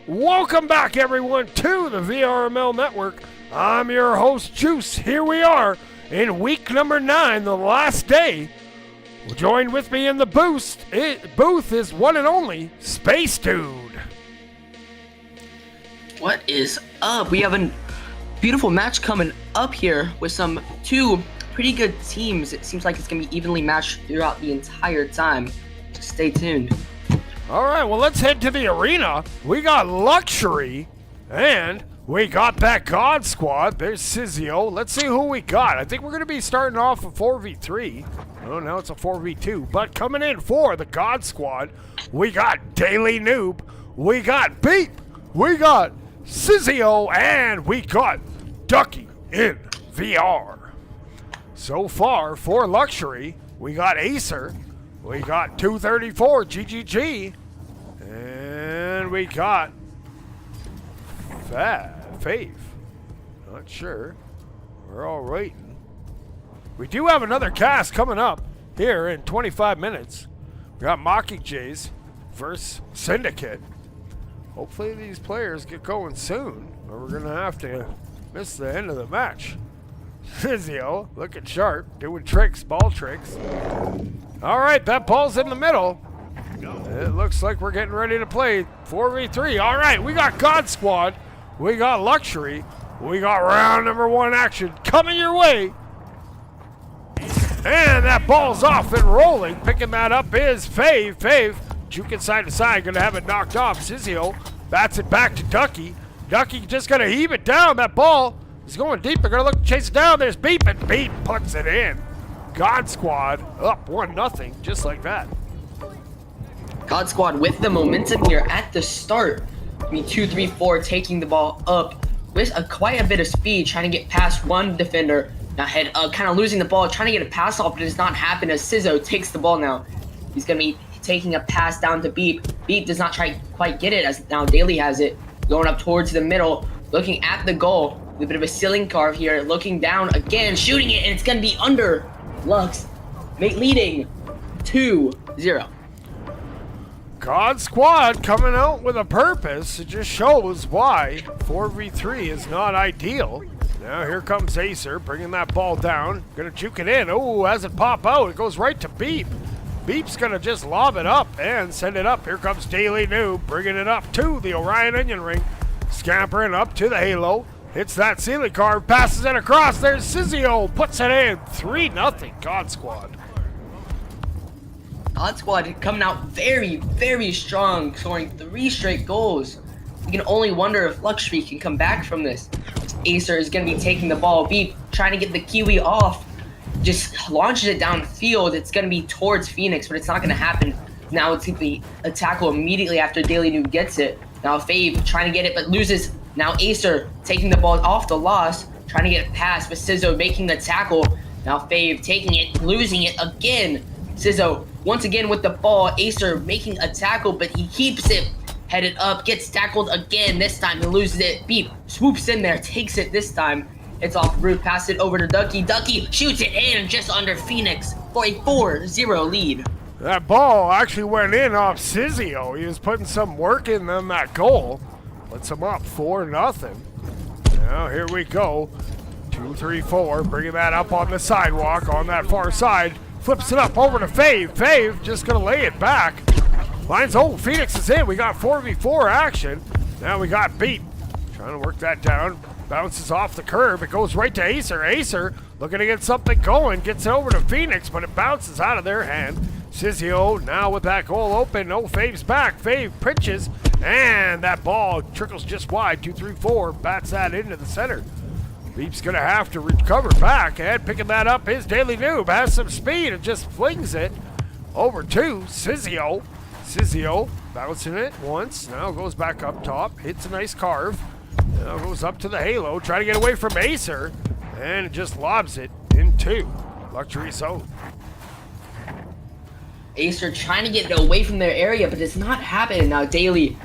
Welcome back, everyone, to the VRML Network. I'm your host, Juice. Here we are in week number 9, the last day. Joined with me in the booth is one and only Space Dude. What is up? We have a beautiful match coming up here with two pretty good teams. It seems like it's going to be evenly matched throughout the entire time. Just stay tuned. All right, well, let's head to the arena. We got Luxury, and we got that God Squad. There's Sizio. Let's see who we got. I think we're going to be starting off a 4v3. Oh, now it's a 4v2. But coming in for the God Squad, we got Daily Noob, we got Beep, we got Sizio, and we got Ducky in VR. So far, for Luxury, we got Acer, we got 234 GGG, and we got Fave. Not sure. We're all waiting. We do have another cast coming up here in 25 minutes. We got Mocking Jays versus Syndicate. Hopefully these players get going soon, or we're going to have to miss the end of the match. Sizio looking sharp, doing tricks, ball tricks. All right, that ball's in the middle. It looks like we're getting ready to play 4v3. All right, we got God Squad. We got Luxury. We got round number 1 action coming your way. And that ball's off and rolling. Picking that up is Fave. Fave juking side to side, gonna have it knocked off. Sizio bats it back to Ducky. Ducky just gonna heave it down. That ball is going deep. They're gonna look to chase it down. There's Beep, and Beep puts it in. God Squad up 1-0, just like that. God Squad with the momentum here at the start. 2-3-4 taking the ball up with quite a bit of speed, trying to get past one defender. Now head up, kind of losing the ball, trying to get a pass off, but it does not happen as Sizzo takes the ball now. He's going to be taking a pass down to Beep. Beep does not quite get it as now Daly has it. Going up towards the middle, looking at the goal. A bit of a ceiling carve here, looking down again, shooting it, and it's going to be under. Lux leading 2-0. God Squad coming out with a purpose. It just shows why 4v3 is not ideal. Now here comes Acer, bringing that ball down. Gonna juke it in. Oh, as it pop out, it goes right to Beep. Beep's gonna just lob it up and send it up. Here comes Daily Noob, bringing it up to the Orion onion ring. Scampering up to the Halo. Hits that ceiling carve, passes it across. There's Sizio, puts it in. 3-0 God Squad. God Squad coming out very, very strong, scoring 3 straight goals. You can only wonder if Luxury can come back from this. Acer is going to be taking the ball. Beep trying to get the Kiwi off. Just launches it downfield. It's going to be towards Phoenix, but it's not going to happen. Now it's going to be a tackle immediately after Daily Noob gets it. Now Fave trying to get it, but loses. Now Acer taking the ball off the loss, trying to get it past, but Sizzo making the tackle. Now Fave taking it, losing it again. Sizzo once again with the ball. Acer making a tackle, but he keeps it. Headed up, gets tackled again. This time he loses it. Beep swoops in there, takes it this time. It's off the roof, pass it over to Ducky. Ducky shoots it in just under Phoenix for a 4-0 lead. That ball actually went in off Sizio. He was putting some work in on that goal. Puts him up 4-0. Now here we go. 2-3-4, bringing that up on the sidewalk on that far side. Flips it up over to Fave. Fave just gonna lay it back. Lines, oh, Phoenix is in. We got 4v4 action. Now we got Beep. Trying to work that down. Bounces off the curb. It goes right to Acer. Acer looking to get something going. Gets it over to Phoenix, but it bounces out of their hand. Sizio now with that goal open. No, Fave's back. Fave pitches, and that ball trickles just wide. 2-3-4 bats that into the center. Beep's going to have to recover back, and picking that up is Daily Noob. Has some speed and just flings it over to Sizio. Sizio bouncing it once, now goes back up top, hits a nice carve, now goes up to the Halo, trying to get away from Acer, and just lobs it into Luxury zone. Acer trying to get it away from their area, but it's not happening. Now Daly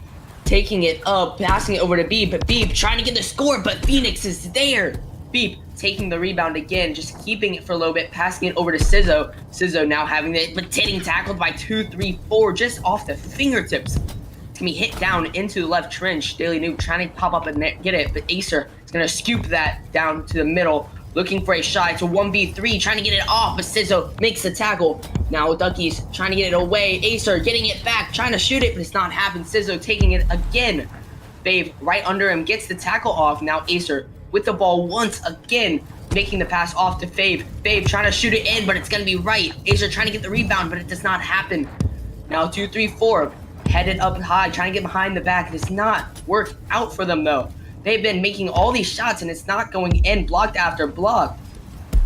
taking it up, passing it over to Beep, but Beep trying to get the score, but Phoenix is there. Beep taking the rebound again, just keeping it for a little bit, passing it over to Sizzo. Sizzo now having it, but getting tackled by 2-3-4 just off the fingertips. gonna be hit down into the left trench. Daily Noob trying to pop up and get it, but Acer is gonna scoop that down to the middle, looking for a shot. It's a 1v3, trying to get it off, but Sizzo makes the tackle. Now Ducky's trying to get it away. Acer getting it back, trying to shoot it, but it's not happening. Sizzo taking it again. Fave right under him, gets the tackle off. Now Acer with the ball once again, making the pass off to Fave. Fave trying to shoot it in, but it's gonna be right. Acer trying to get the rebound, but it does not happen. Now 2-3-4, headed up high, trying to get behind the back. It does not work out for them though. They've been making all these shots and it's not going in, blocked after block.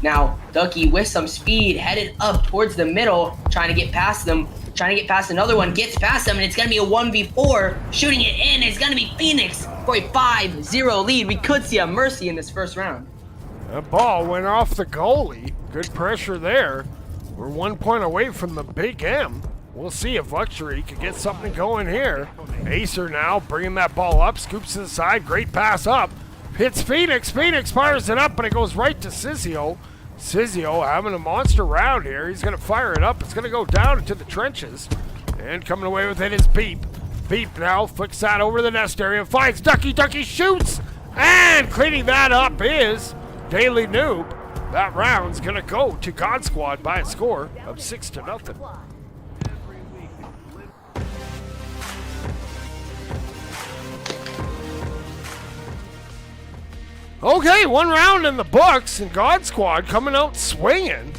Now Ducky with some speed, headed up towards the middle, trying to get past them. Trying to get past another one, gets past them, and it's gonna be a 1v4. Shooting it in, it's gonna be Phoenix for a 5-0 lead. We could see a mercy in this first round. That ball went off the goalie. Good pressure there. We're 1 point away from the big M. We'll see if Luxury can get something going here. Acer now bringing that ball up, scoops to the side, great pass up. Hits Phoenix, Phoenix fires it up, but it goes right to Sizio. Sizio having a monster round here. He's gonna fire it up. It's gonna go down into the trenches. And coming away with it is Beep. Beep now flicks that over the nest area, finds Ducky, Ducky shoots! And cleaning that up is Daily Noob. That round's gonna go to God Squad by a score of 6-0. Okay, 1 round in the books, and God Squad coming out swinging.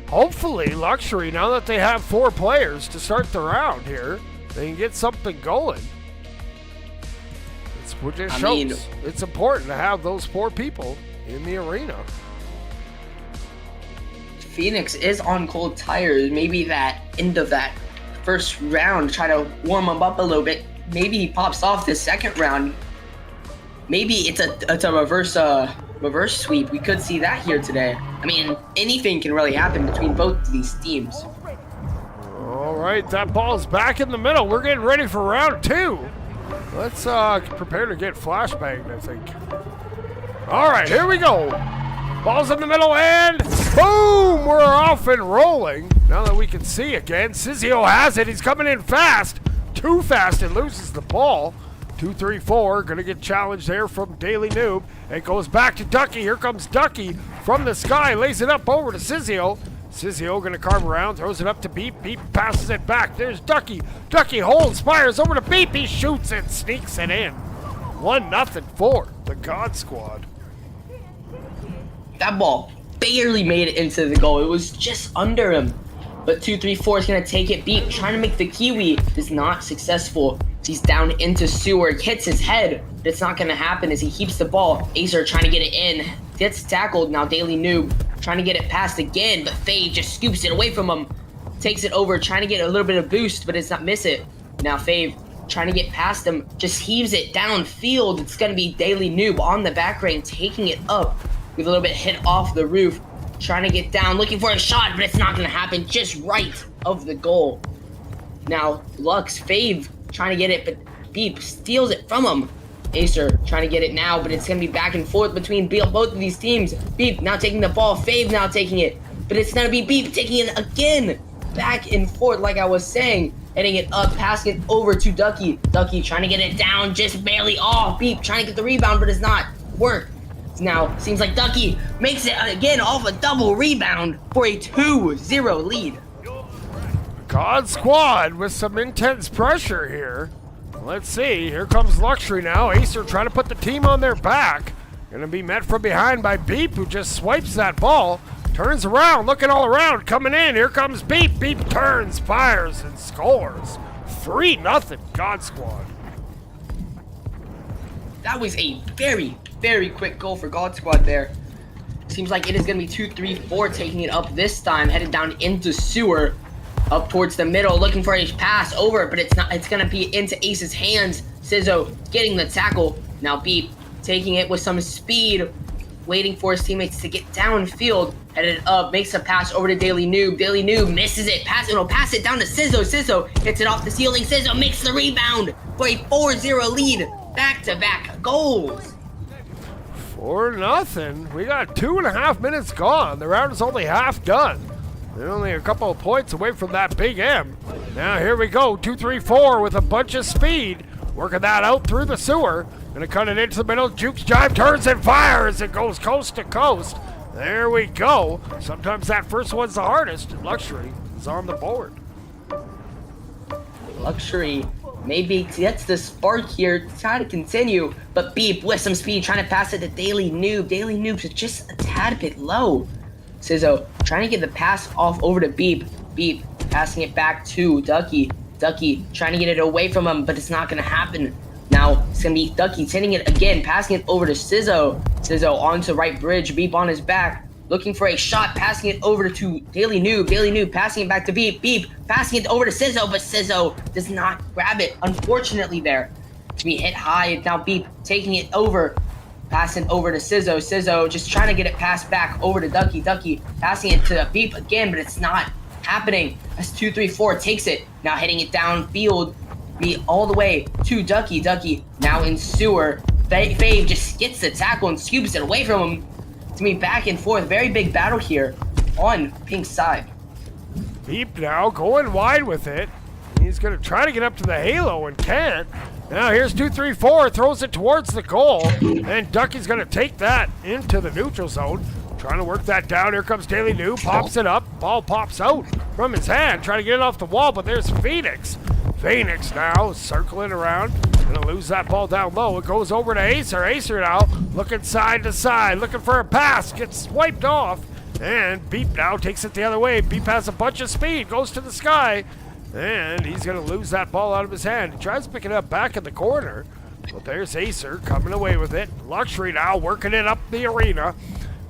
Hopefully, Luxury, now that they have 4 players to start the round here, they can get something going. It's what it shows. It's important to have those 4 people in the arena. Phoenix is on cold tires. Maybe that end of that first round, try to warm him up a little bit. Maybe he pops off the second round. Maybe it's a reverse sweep. We could see that here today. I mean, anything can really happen between both of these teams. All right, that ball's back in the middle. We're getting ready for round 2. Let's prepare to get flashbanged, I think. All right, here we go. Ball's in the middle and boom! We're off and rolling. Now that we can see again, Sizio has it. He's coming in fast. Too fast and loses the ball. 2-3-4, gonna get challenged there from Daily Noob. It goes back to Ducky. Here comes Ducky from the sky, lays it up over to Sizio. Sizio gonna carve around, throws it up to Beep. Beep passes it back. There's Ducky. Ducky holds, fires over to Beep. He shoots and sneaks it in. 1-0 for the God Squad. That ball barely made it into the goal. It was just under him. But 2-3-4 is gonna take it. Beep trying to make the Kiwi is not successful. He's down into Sewer, hits his head, but it's not gonna happen as he keeps the ball. Acer trying to get it in, gets tackled. Now Daily Noob trying to get it past again, but Fave just scoops it away from him. Takes it over, trying to get a little bit of boost, but it's not miss it. Now Fave trying to get past him, just heaves it downfield. It's gonna be Daily Noob on the back range, taking it up with a little bit hit off the roof. Trying to get down, looking for a shot, but it's not gonna happen, just right of the goal. Now Lux, Fave trying to get it, but Beep steals it from him. Acer trying to get it now, but it's gonna be back and forth between both of these teams. Beep now taking the ball, Fave now taking it, but it's gonna be Beep taking it again. Back and forth, like I was saying, heading it up, passing it over to Ducky. Ducky trying to get it down, just barely off. Beep trying to get the rebound, but it's not work. Now seems like Ducky makes it again off a double rebound for a 2-0 lead. God Squad with some intense pressure here. Let's see, here comes Luxury now. Acer trying to put the team on their back. Gonna be met from behind by Beep, who just swipes that ball. Turns around, looking all around, coming in. Here comes Beep. Beep turns, fires, and scores. 3-0 God Squad. That was a very, very quick goal for God Squad there. Seems like it is gonna be 2-3-4 taking it up this time, headed down into Sewer. Up towards the middle, looking for a pass over, but it's not. It's gonna be into Ace's hands. Sizzo getting the tackle. Now Beep taking it with some speed, waiting for his teammates to get downfield. Headed up, makes a pass over to Daily Noob. Daily Noob misses it. Pass it down to Sizzo. Sizzo hits it off the ceiling. Sizzo makes the rebound for a 4-0 lead. Back-to-back goals. 4-0. We got 2.5 minutes gone. The round is only half done. They're only a couple of points away from that big M. Now here we go, 2, 3, 4 with a bunch of speed. Working that out through the sewer. Gonna cut it into the middle. Jukes jive, turns and fires. It goes coast to coast. There we go. Sometimes that first one's the hardest. Luxury is on the board. Luxury maybe gets the spark here to try to continue, but Beep with some speed trying to pass it to Daily Noob. Daily Noob's just a tad bit low. Sizzo trying to get the pass off over to Beep. Beep passing it back to Ducky. Ducky trying to get it away from him, but it's not going to happen. Now it's going to be Ducky sending it again, passing it over to Sizzo. Sizzo onto right bridge, Beep on his back, looking for a shot, passing it over to Daily Noob. Daily Noob passing it back to Beep. Beep passing it over to Sizzo, but Sizzo does not grab it, unfortunately there. To be hit high, now Beep taking it over, passing over to Sizzo. Sizzo just trying to get it passed back over to Ducky. Ducky passing it to Beep again, but it's not happening. As 2, 3, 4 takes it, now hitting it downfield, be all the way to Ducky. Ducky now in sewer. Fave just gets the tackle and scoops it away from him. To be back and forth, very big battle here on Pink's side. Beep now going wide with it. He's gonna try to get up to the halo and can't. Now here's 2, 3, 4, throws it towards the goal, and Ducky's gonna take that into the neutral zone. Trying to work that down. Here comes Daily Noob, pops it up. Ball pops out from his hand, trying to get it off the wall, but there's Phoenix. Phoenix now circling around. Gonna lose that ball down low. It goes over to Acer. Acer now looking side to side, looking for a pass. Gets wiped off. And Beep now takes it the other way. Beep has a bunch of speed, goes to the sky. And he's gonna lose that ball out of his hand. He tries to pick it up back in the corner. But there's Acer coming away with it. Luxury now working it up the arena.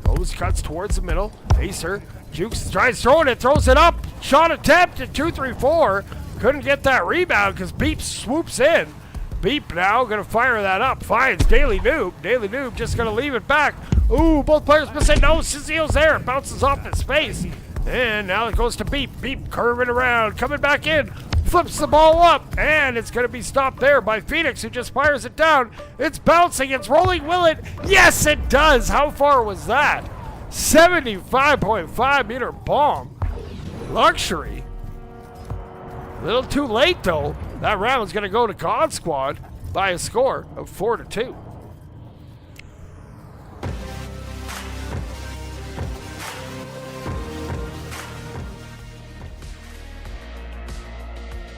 Goes, cuts towards the middle. Acer, Jukes tries throwing it, throws it up. Shot attempted, 2, 3, 4. Couldn't get that rebound because Beep swoops in. Beep now gonna fire that up. Finds Daily Noob. Daily Noob just gonna leave it back. Ooh, both players missing. No, Cizio's there. It bounces off his face. And now it goes to Beep. Beep curving around, coming back in. Flips the ball up, and it's going to be stopped there by Phoenix, who just fires it down. It's bouncing, it's rolling, will it? Yes, it does! How far was that? 75.5 meter bomb. Luxury. A little too late, though. That round's going to go to God Squad by a score of 4-2.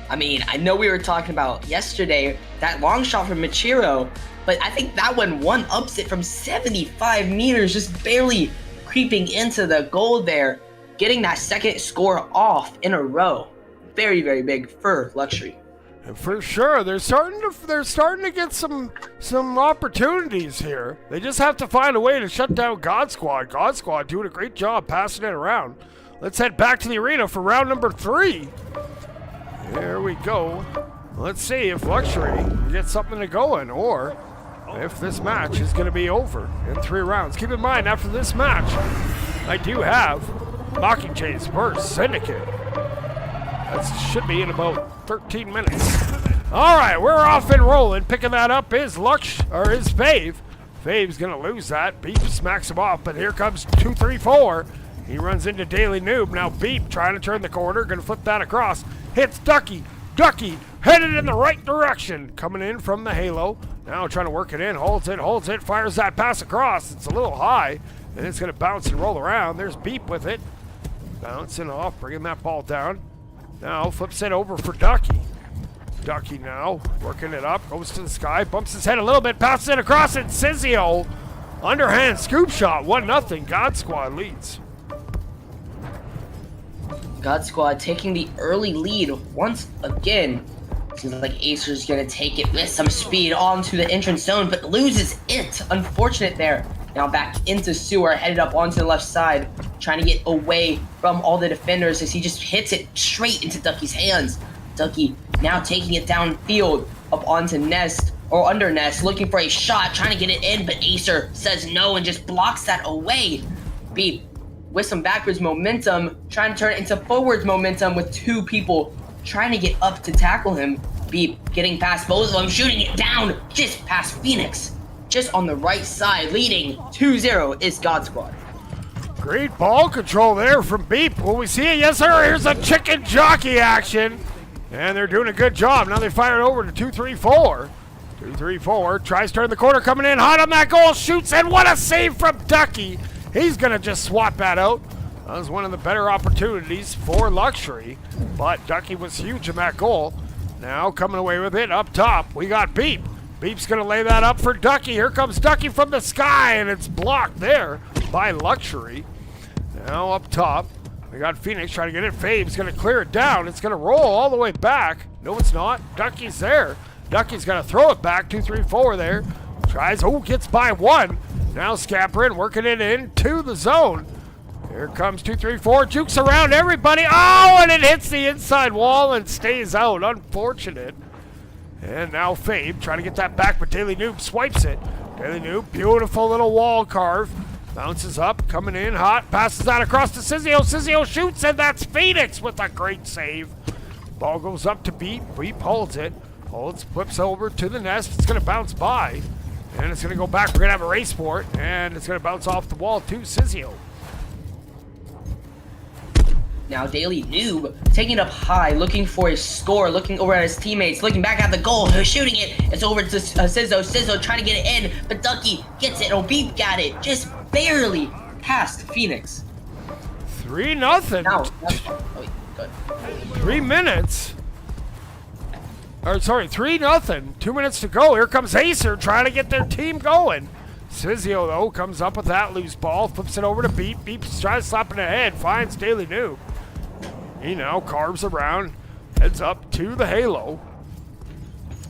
I mean, I know we were talking about yesterday that long shot from Michiro, but I think that one ups it from 75 meters, just barely creeping into the goal there, getting that second score off in a row. Very, very big for Luxury. And for sure, they're starting to get some opportunities here. They just have to find a way to shut down God Squad. God Squad doing a great job passing it around. Let's head back to the arena for round number 3. There we go. Let's see if Luxury can get something to going, or if this match is going to be over in 3 rounds. Keep in mind, after this match, I do have Mockingjays vs. Syndicate. That should be in about 13 minutes. All right, we're off and rolling. Picking that up is Fave. Fave's going to lose that. Beep smacks him off, but here comes 2, 3, 4. He runs into Daily Noob. Now Beep trying to turn the corner, going to flip that across. Hits Ducky. Ducky headed in the right direction. Coming in from the halo. Now trying to work it in. Holds it, fires that pass across. It's a little high, and it's going to bounce and roll around. There's Beep with it. Bouncing off, bringing that ball down. Now flips it over for Ducky. Ducky now working it up. Goes to the sky. Bumps his head a little bit. Passes it across, and Cizio. Underhand scoop shot. 1-0. God Squad leads. God Squad taking the early lead once again. Seems like Acer's gonna take it with some speed onto the entrance zone, but loses it. Unfortunate there. Now back into sewer, headed up onto the left side, trying to get away from all the defenders as he just hits it straight into Ducky's hands. Ducky now taking it downfield up onto Nest, or under Nest, looking for a shot, trying to get it in, but Acer says no and just blocks that away. Beep with some backwards momentum, trying to turn it into forwards momentum with 2 people trying to get up to tackle him. Beep getting past both of them, shooting it down just past Phoenix. Just on the right side, leading 2-0 is God Squad. Great ball control there from Beep. Will we see it? Yes, sir. Here's a chicken jockey action. And they're doing a good job. Now they fire it over to 2-3-4. 2-3-4. Tries to turn the corner, coming in hot on that goal. Shoots, and what a save from Ducky. He's going to just swat that out. That was one of the better opportunities for Luxury. But Ducky was huge in that goal. Now coming away with it up top, we got Beep. Beep's going to lay that up for Ducky. Here comes Ducky from the sky, and it's blocked there by Luxury. Now up top, we got Phoenix trying to get it. Fave's going to clear it down. It's going to roll all the way back. No, it's not. Ducky's there. Ducky's going to throw it back. 2-3-4 there. Tries. Oh, gets by one. Now Scapperin working it into the zone. Here comes 2-3-4. Jukes around everybody. Oh, and it hits the inside wall and stays out. Unfortunate. And now Fave trying to get that back, but Daily Noob swipes it. Daily Noob, beautiful little wall carve. Bounces up, coming in hot, passes that across to Sizio. Sizio shoots, and that's Phoenix with a great save. Ball goes up to Beep. Beep holds it. Holds, flips over to the nest. It's going to bounce by, and it's going to go back. We're going to have a race for it, and it's going to bounce off the wall to Sizio. Now Daily Noob taking it up high, looking for his score, looking over at his teammates, looking back at the goal, shooting it. It's over to Sizzo. Sizzo trying to get it in, but Ducky gets it. Oh, Beep got it, just barely past Phoenix. 3-0. Now, wait, good. 3 minutes. Or sorry, 3-0. 2 minutes to go. Here comes Acer trying to get their team going. Sizio, though, comes up with that loose ball, flips it over to Beep. Beep tries to slap it ahead, finds Daily Noob. He now carves around, heads up to the halo.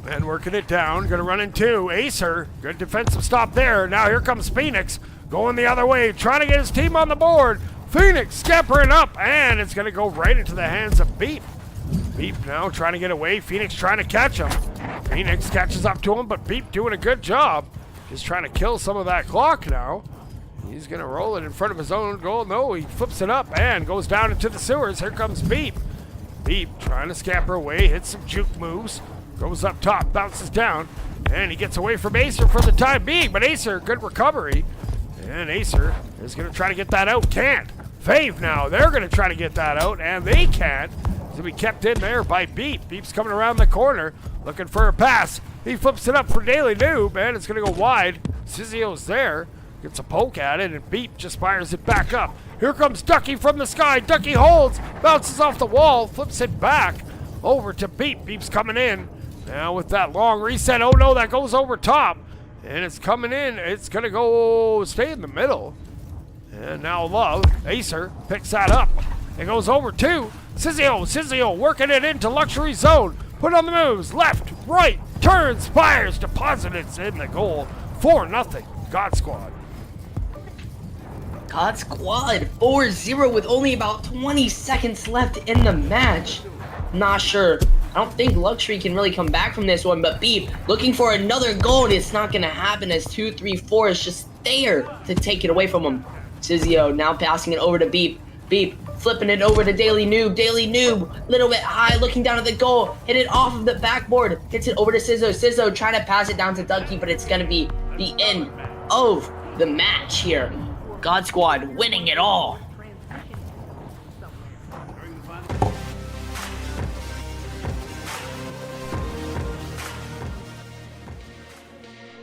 And working it down, gonna run into Acer. Good defensive stop there. Now here comes Phoenix, going the other way, trying to get his team on the board. Phoenix scampering up, and it's gonna go right into the hands of Beep. Beep now trying to get away, Phoenix trying to catch him. Phoenix catches up to him, but Beep doing a good job. Just trying to kill some of that clock now. He's going to roll it in front of his own goal. No, he flips it up and goes down into the sewers. Here comes Beep. Beep trying to scamper away, hits some juke moves, goes up top, bounces down, and he gets away from Acer for the time being. But Acer, good recovery. And Acer is going to try to get that out. Can't. Fave now, they're going to try to get that out, and they can't. It's going to be kept in there by Beep. Beep's coming around the corner, looking for a pass. He flips it up for Daily Noob, and it's going to go wide. Sizio's there. Gets a poke at it, and Beep just fires it back up. Here comes Ducky from the sky. Ducky holds, bounces off the wall, flips it back over to Beep. Beep's coming in. Now with that long reset. Oh no, that goes over top. And it's coming in. It's going to go stay in the middle. And now Love, Acer, picks that up. It goes over to Sizio. Sizio working it into Luxury Zone. Put on the moves. Left, right, turns, fires, deposits in the goal. 4-0. God Squad. God Squad 4-0 with only about 20 seconds left in the match. Not sure. I don't think Luxury can really come back from this one, but Beep looking for another goal, and it's not going to happen as 2-3-4 is just there to take it away from him. Sizio now passing it over to Beep. Beep flipping it over to Daily Noob. Daily Noob, little bit high, looking down at the goal. Hit it off of the backboard. Hits it over to Sizzo. Sizzo trying to pass it down to Ducky, but it's going to be the end of the match here. God Squad winning it all.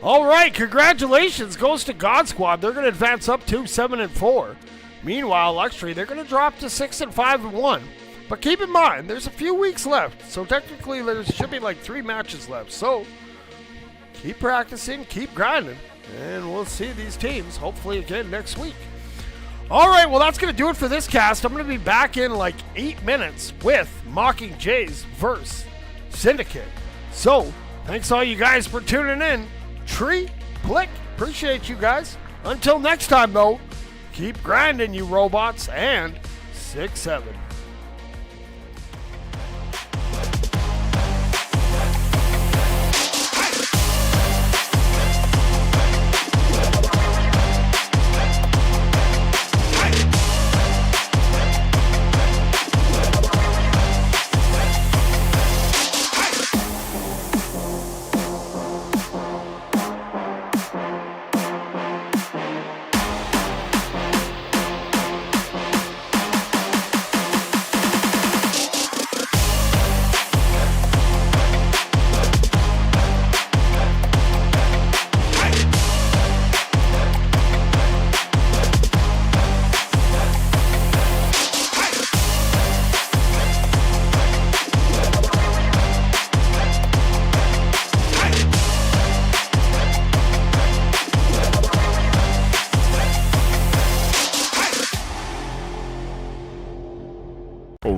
All right, congratulations goes to God Squad. They're going to advance up to 7-4. Meanwhile, Luxury, they're going to drop to 6-5-1. But keep in mind, there's a few weeks left, so technically there should be like 3 matches left. So keep practicing, keep grinding, and we'll see these teams hopefully again next week. All right, well, that's going to do it for this cast. I'm going to be back in like 8 minutes with Mockingjays vs. Syndicate. So thanks all you guys for tuning in. Tree, Blick, appreciate you guys. Until next time, though, keep grinding, you robots, and 6-7.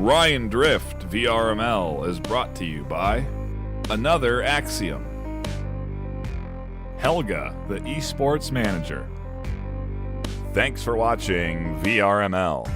Orion Drift VRML is brought to you by Another Axiom, Helga, the esports manager. Thanks for watching VRML.